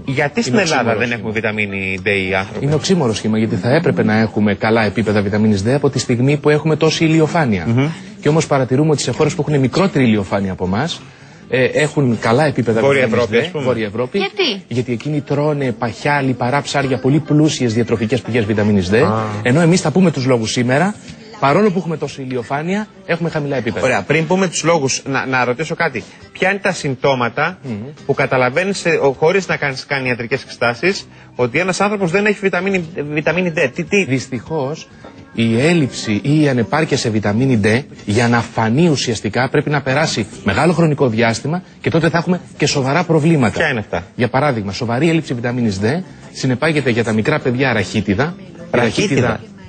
Γιατί στην Ελλάδα δεν έχουμε βιταμίνη D οι άνθρωποι? Είναι οξύμορο σχήμα, γιατί θα έπρεπε να έχουμε καλά επίπεδα βιταμίνης D από τη στιγμή που έχουμε τόση ηλιοφάνεια. Και όμως παρατηρούμε ότι σε χώρες που έχουν μικρότερη ηλιοφάνεια από εμάς έχουν καλά επίπεδα βιταμίνης D. Βόρεια Ευρώπη. Γιατί εκείνοι τρώνε παχιά, λιπαρά ψάρια, πολύ πλούσιες διατροφικές πηγές βιταμίνης D. Ενώ εμείς θα πούμε τους λόγους σήμερα. Παρόλο που έχουμε τόσο ηλιοφάνεια, έχουμε χαμηλά επίπεδα. Ωραία, πριν πούμε τους λόγους, να ρωτήσω κάτι. Ποια είναι τα συμπτώματα που καταλαβαίνεις χωρίς να κάνει ιατρικές εξετάσεις ότι ένας άνθρωπος δεν έχει βιταμίνη D? Δυστυχώς, η έλλειψη ή η ανεπάρκεια σε βιταμίνη D για να φανεί ουσιαστικά πρέπει να περάσει μεγάλο χρονικό διάστημα και τότε θα έχουμε και σοβαρά προβλήματα. Ποια είναι αυτά? Για παράδειγμα, σοβαρή έλλειψη βιταμίνης D συνεπάγεται για τα μικρά παιδιά ραχίτιδα.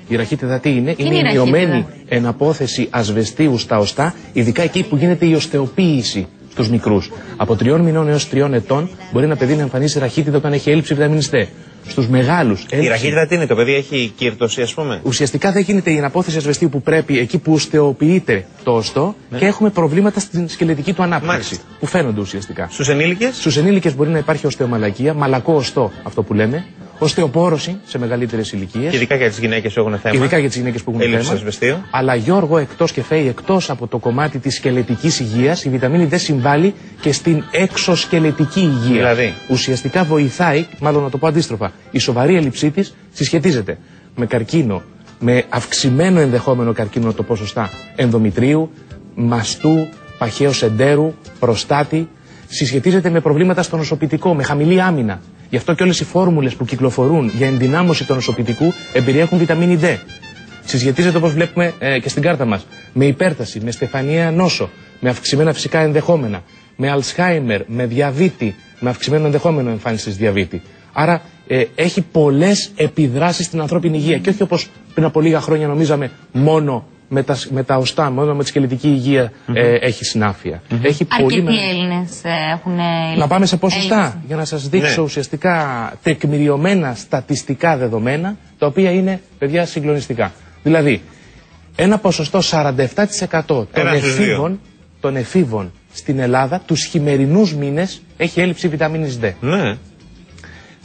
Η ραχίτιδα τι είναι? Είναι η μειωμένη εναπόθεση ασβεστίου στα οστά, ειδικά εκεί που γίνεται η οστεοποίηση στους μικρούς. Από 3 μηνών έως 3 ετών μπορεί ένα παιδί να εμφανίσει ραχίτιδα όταν έχει έλλειψη βιταμίνης D. Στους μεγάλους. Η ραχίτιδα τι είναι? Το παιδί έχει κύρτωση, ας πούμε. Ουσιαστικά δεν γίνεται η αναπόθεση ασβεστίου που πρέπει εκεί που οστεοποιείται το οστό και έχουμε προβλήματα στην σκελετική του ανάπτυξη. Που φαίνονται ουσιαστικά. Στους ενήλικες? Στους ενήλικες μπορεί να υπάρχει οστεομαλακία, μαλακό οστό αυτό που λέμε. Οστεοπόρωση σε μεγαλύτερες ηλικίες. Ειδικά για τις γυναίκες που έχουν θέμα. Ειδικά για τις γυναίκες που έχουν θέμα. Ασβεστίου. Αλλά Γιώργο, εκτός και Φαίη, εκτός από το κομμάτι της σκελετικής υγείας, η βιταμίνη D συμβάλλει και στην εξωσκελετική υγεία. Δηλαδή. Ουσιαστικά βοηθάει, μάλλον να το πω αντίστροφα, η σοβαρή έλλειψή της συσχετίζεται με καρκίνο, με αυξημένο ενδεχόμενο καρκίνο το ποσοστά ενδομητρίου, μαστού, παχαίου εντέρου, προστάτη. Συσχετίζεται με προβλήματα στο νοσοποιητικό, με χαμηλή άμυνα. Γι' αυτό και όλες οι φόρμουλες που κυκλοφορούν για ενδυνάμωση του νοσοποιητικού εμπεριέχουν βιταμίνη D. Συσχετίζεται, όπως βλέπουμε και στην κάρτα μας, με υπέρταση, με στεφανιαία νόσο, με αυξημένα φυσικά ενδεχόμενα, με Αλσχάιμερ, με διαβήτη, με αυξημένο ενδεχόμενο εμφάνισης διαβήτη. Άρα έχει πολλές επιδράσεις στην ανθρώπινη υγεία και όχι όπως πριν από λίγα χρόνια νομίζαμε μόνο με τα οστά, μόνο με τη σκελετική υγεία έχει συνάφεια. Έχει αρκετοί Έλληνες έχουν... Να πάμε σε ποσοστά για να σας δείξω ουσιαστικά τεκμηριωμένα στατιστικά δεδομένα, τα οποία είναι, παιδιά, συγκλονιστικά. Δηλαδή, ένα ποσοστό 47% των εφήβων στην Ελλάδα τους χειμερινούς μήνες έχει έλλειψη βιταμίνης D. Ναι.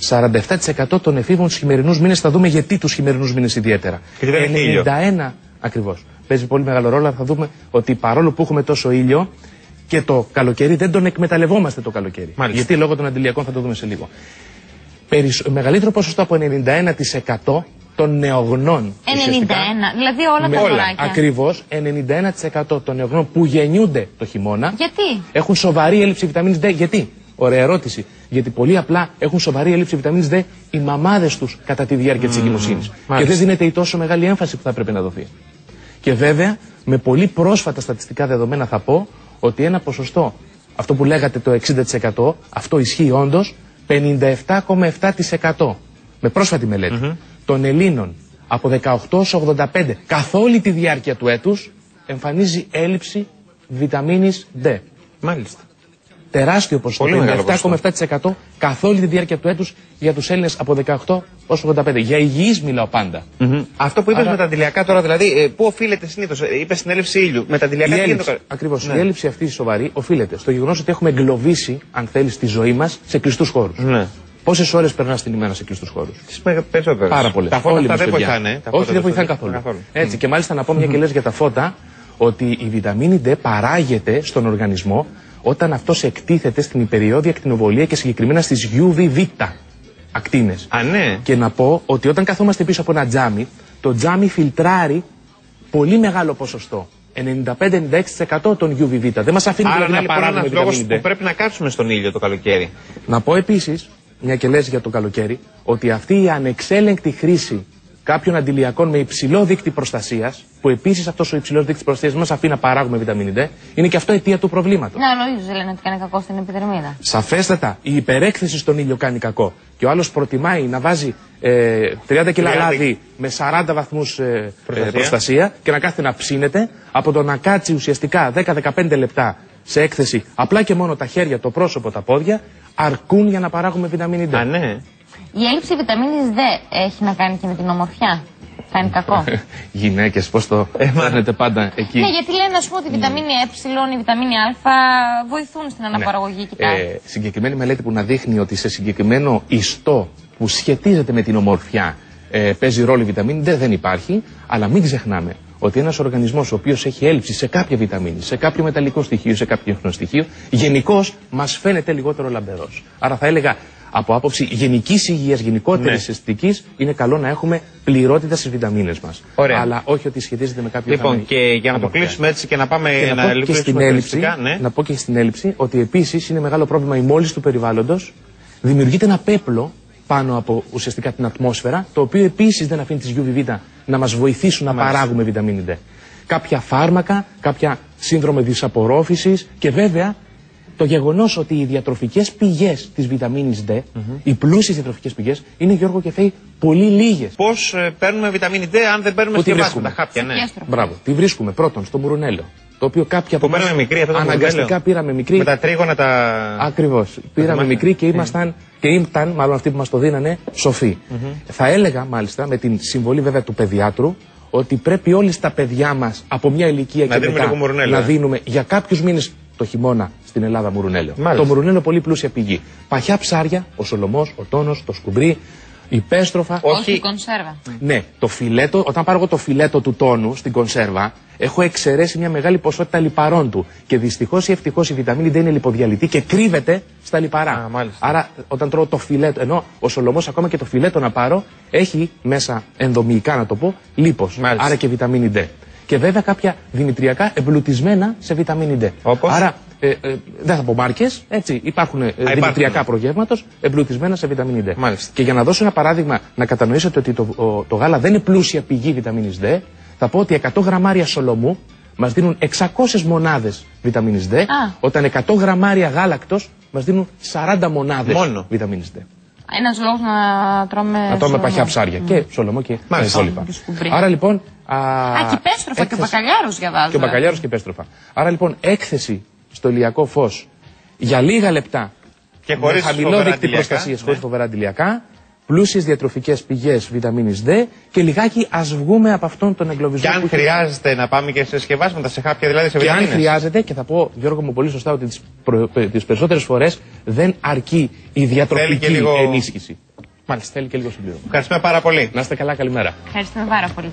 47% των εφήβων στους χειμερινούς μήνες, θα δούμε γιατί τους χειμερινούς μήνες ιδιαίτερα. 91% ακριβώς. Παίζει πολύ μεγάλο ρόλο, θα δούμε ότι παρόλο που έχουμε τόσο ήλιο και το καλοκαίρι δεν τον εκμεταλλευόμαστε το καλοκαίρι. Μάλιστα. Γιατί λόγω των αντιλιακών θα το δούμε σε λίγο. Μεγαλύτερο ποσοστό από 91% των νεογνών. 91, δηλαδή όλα τα μωράκια. Ακριβώς, 91% των νεογνών που γεννιούνται το χειμώνα. Γιατί? Έχουν σοβαρή έλλειψη βιταμίνης D. Γιατί? Ωραία ερώτηση. Γιατί πολύ απλά έχουν σοβαρή έλλειψη βιταμίνης D οι μαμάδες τους κατά τη διάρκεια της εγκυμοσύνης. Και δεν δίνεται η τόσο μεγάλη έμφαση που θα πρέπει να δοθεί. Και βέβαια, με πολύ πρόσφατα στατιστικά δεδομένα θα πω ότι ένα ποσοστό, αυτό που λέγατε το 60%, αυτό ισχύει όντως, 57,7% με πρόσφατη μελέτη των Ελλήνων από 18-85 καθ' όλη τη διάρκεια του έτους εμφανίζει έλλειψη βιταμίνης D. Μάλιστα. Τεράστιο ποσοστό, 7,7% καθ' όλη τη διάρκεια του έτους για τους Έλληνες από 18 ως 85. Για υγιείς μιλάω πάντα. Αυτό που είπες με τα αντιλιακά τώρα, δηλαδή, πού οφείλεται συνήθως? Είπες στην έλλειψη ήλιου. Με τα αντιλιακά τι γίνεται? Ακριβώς. Η έλλειψη αυτή σοβαρή οφείλεται στο γεγονός ότι έχουμε εγκλωβίσει, αν θέλεις, τη ζωή μας σε κλειστούς χώρους. Ναι. Πόσες ώρες περνάς την ημέρα σε κλειστούς χώρους? Τις περισσότερες. Πάρα πολλές. Τα φώτα αυτά δεν βοηθάνε. Όχι, δεν βοηθάνε καθόλου. Έτσι, και μάλιστα να πω μια και λες για τα φώτα, ότι η βιταμίνη D παράγεται στον οργανισμό όταν αυτός εκτίθεται στην υπεριόδια ακτινοβολία και συγκεκριμένα στις UV-β ακτίνες. Α, ναι. Και να πω ότι όταν καθόμαστε πίσω από ένα τζάμι, το τζάμι φιλτράρει πολύ μεγάλο ποσοστό. 95-96% των UV-β. Δεν μας αφήνει δηλαδή να παράγουμε βιταμίνη D. Λόγος που πρέπει να κάτσουμε στον ήλιο το καλοκαίρι. Να πω επίσης, μια και λες για το καλοκαίρι, ότι αυτή η ανεξέλεγκτη χρήση κάποιων αντιλιακών με υψηλό δείκτη προστασίας, που επίσης αυτός ο υψηλός δείκτης προστασίας μας αφήνει να παράγουμε βιταμίνη D, είναι και αυτό αιτία του προβλήματος. Να, λόγιζε λένε ότι κάνει κακό στην επιδερμίδα. Σαφέστατα, η υπερέκθεση στον ήλιο κάνει κακό. Και ο άλλος προτιμάει να βάζει 30 κιλά λάδι με 40 βαθμούς προστασία και να κάθεται να ψήνεται, από το να κάτσει ουσιαστικά 10-15 λεπτά σε έκθεση, απλά και μόνο τα χέρια, το πρόσωπο, τα πόδια, αρκούν για να παράγουμε βιταμίνη D. Α, ναι. Η έλλειψη βιταμίνης D έχει να κάνει και με την ομορφιά? Κάνει κακό. Γυναίκες, πώς το παίρνετε πάντα εκεί. Ναι, γιατί λένε, ας πούμε, ότι η βιταμίνη Ε, η βιταμίνη Α βοηθούν στην αναπαραγωγή και συγκεκριμένη μελέτη που να δείχνει ότι σε συγκεκριμένο ιστό που σχετίζεται με την ομορφιά παίζει ρόλο η βιταμίνη δεν υπάρχει, αλλά μην ξεχνάμε ότι ένας οργανισμός ο οποίος έχει έλλειψη σε κάποια βιταμίνη, σε κάποιο μεταλλικό στοιχείο, σε κάποιο ιχνό στοιχείο, γενικώς μας φαίνεται λιγότερο λαμπερός. Άρα θα έλεγα από άποψη γενικής υγείας, γενικότερης αισθητικής, είναι καλό να έχουμε πληρότητα στις βιταμίνες μας. Ωραία. Αλλά όχι ότι σχετίζεται με κάποιο Λοιπόν, και για να το κλείσουμε έτσι και να πάμε να λειτουργήσουμε να πω και στην έλλειψη ότι επίσης είναι μεγάλο πρόβλημα η μόλυνση του περιβάλλοντος. Δημιουργείται ένα πέπλο πάνω από ουσιαστικά την ατμόσφαιρα, το οποίο επίσης δεν αφήνει τις UVβ να μας βοηθήσουν να παράγουμε βιταμίνη D. Κάποια φάρμακα, κάποια σύνδρομο της απορρόφησης και βέβαια το γεγονός ότι οι διατροφικές πηγές της βιταμίνης D, οι πλούσιες διατροφικές πηγές, είναι, Γιώργο και Θεή, πολύ λίγες. Πώς παίρνουμε βιταμίνη D αν δεν παίρνουμε σκευάσματα, χάπια, ναι. Μπράβο. Τη βρίσκουμε πρώτον στο μουρουνέλαιο. Το οποίο κάποια από εμάς αναγκαστικά πήραμε μικρή. Με τα τρίγωνα τα. Ακριβώς. Πήραμε μικρή και ήταν, μάλλον αυτοί που μας το δίνανε, σοφοί. Θα έλεγα μάλιστα, με την συμβολή βέβαια του παιδιάτρου, ότι πρέπει όλοι στα παιδιά μας από μια ηλικία και μετά να δίνουμε για κάποιους μήνες το χειμώνα στην Ελλάδα μουρουνέλαιο. Το μουρουνέλαιο πολύ πλούσια πηγή. Παχιά ψάρια, ο σολομός, ο τόνος, το σκουμπρί, η πέστροφα. Όχι η κονσέρβα. Ναι, το φιλέτο, όταν πάρω εγώ το φιλέτο του τόνου στην κονσέρβα, έχω εξαιρέσει μια μεγάλη ποσότητα λιπαρών του. Και δυστυχώς ή ευτυχώς η βιταμίνη D είναι λιποδιαλυτή και κρύβεται στα λιπαρά. Άρα, όταν τρώω το φιλέτο, ενώ ο σολομός ακόμα και το φιλέτο να πάρω, έχει μέσα ενδομυϊκά, να το πω, λίπος. Άρα και βιταμίνη D. Και βέβαια κάποια δημητριακά εμπλουτισμένα σε βιταμίνη D. Όπως? Άρα, δεν θα πω μάρκες, έτσι, υπάρχουν δημητριακά προγεύματος εμπλουτισμένα σε βιταμίνη D. Μάλιστα. Και για να δώσω ένα παράδειγμα, να κατανοήσετε ότι το γάλα δεν είναι πλούσια πηγή βιταμίνης D, θα πω ότι 100 γραμμάρια σολομού μας δίνουν 600 μονάδες βιταμίνης D, όταν 100 γραμμάρια γάλακτος μας δίνουν 40 μονάδες βιταμίνης D. Ένας λόγος να τρώμε. Να τρώμε παχιά ψάρια και σολομό και υπόλοιπα. Άρα λοιπόν. Και η πέστροφα και ο μπακαλιάρος διαβάζω. Και ο μπακαλιάρος και η πέστροφα. Άρα λοιπόν έκθεση στο ηλιακό φως για λίγα λεπτά και χωρίς χαμηλό δείκτη προστασίας, χωρίς φοβερά αντιλιακά, πλούσιες διατροφικές πηγές βιταμίνης D και λιγάκι ας βγούμε από αυτόν τον εγκλωβισμό. Και αν χρειάζεται να πάμε και σε σκευάσματα, σε χάπια δηλαδή, σε βιταμίνες. Και αν χρειάζεται, και θα πω, Γιώργο μου, πολύ σωστά ότι τις περισσότερες φορές δεν αρκεί η διατροφική ενίσχυση. Μάλιστα, θέλει και λίγο συμπλήρωμα. Ευχαριστούμε πάρα πολύ. Να είστε καλά, καλημέρα. Ευχαριστούμε πάρα πολύ.